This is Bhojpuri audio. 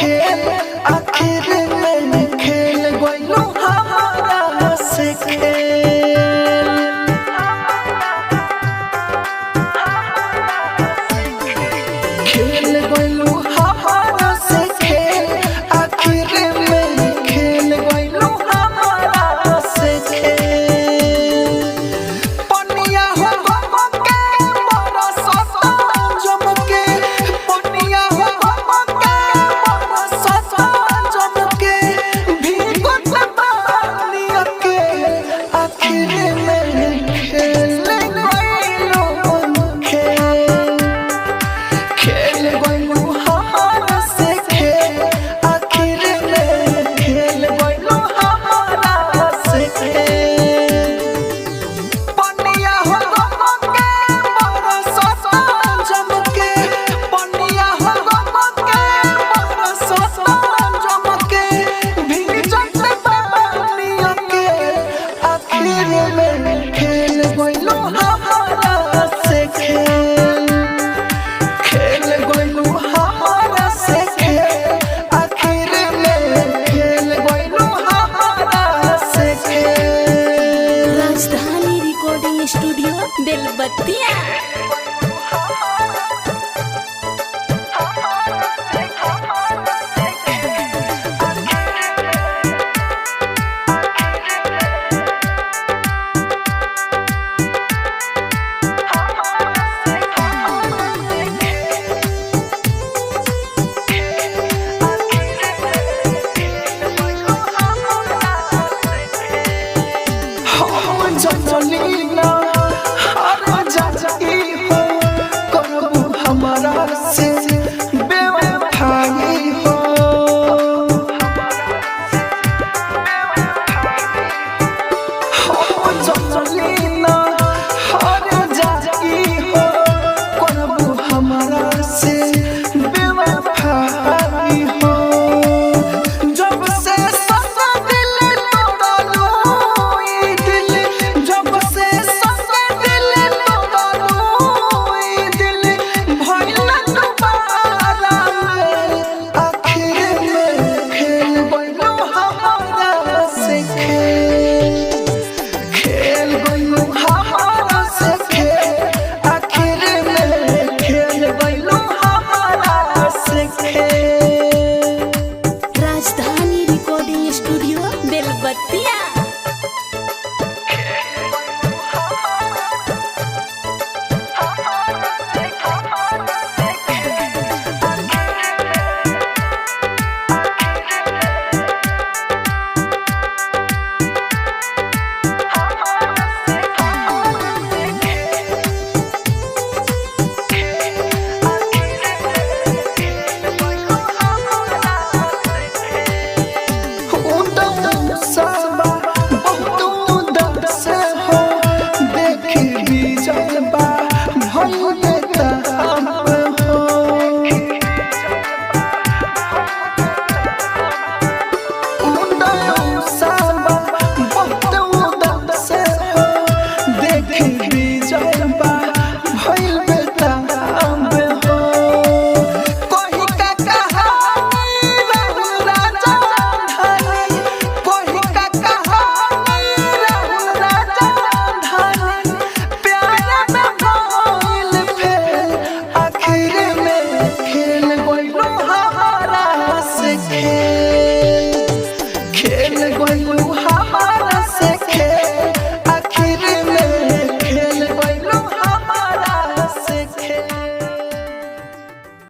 खेल आखिर में खेल गइलो हमारा से खेल। खेल गइलो हमारा से खेल आखिर में खेल गइलो हमारा से खेल। पनिया हो हमके बरसता जमके, पनिया हो हमके बरसता जमके, भीगत पानी के आखिर में खेल गइलो खेल। खेल गइलो हमारा से खेल आखिर में खेल गइलो हमारा से खेल। पनिया हो हमके बरसता जमके, पनिया हो हमके बरसता जमके, भीगत पानी के आखिर में खेल गइलो हमारा से खेल। खेल गइलो हमारा से खेल आखिर में खेल गइलो हमारा से खेल। राजधानी रिकॉर्डिंग स्टूडियो बेलबत्तिया। हम जननी ना हर जाई हो, करबू हमारा से बेवफाई हो। हम जननी ना हर जाई हो, करबू हमारा से बेवफाई हो। जब से ससा दिल तोड़लो ई दिल, जब से ससा दिल तोड़लो ई दिल, भइल दोबारा में आखिर में खेल गइलो हमारा से खेल। खेल गइलो हमारा से खेल आखिर में खेल गइलो हमारा से खेल। राजधानी रिकॉर्डिंग स्टूडियो बेलबत्तिया। Be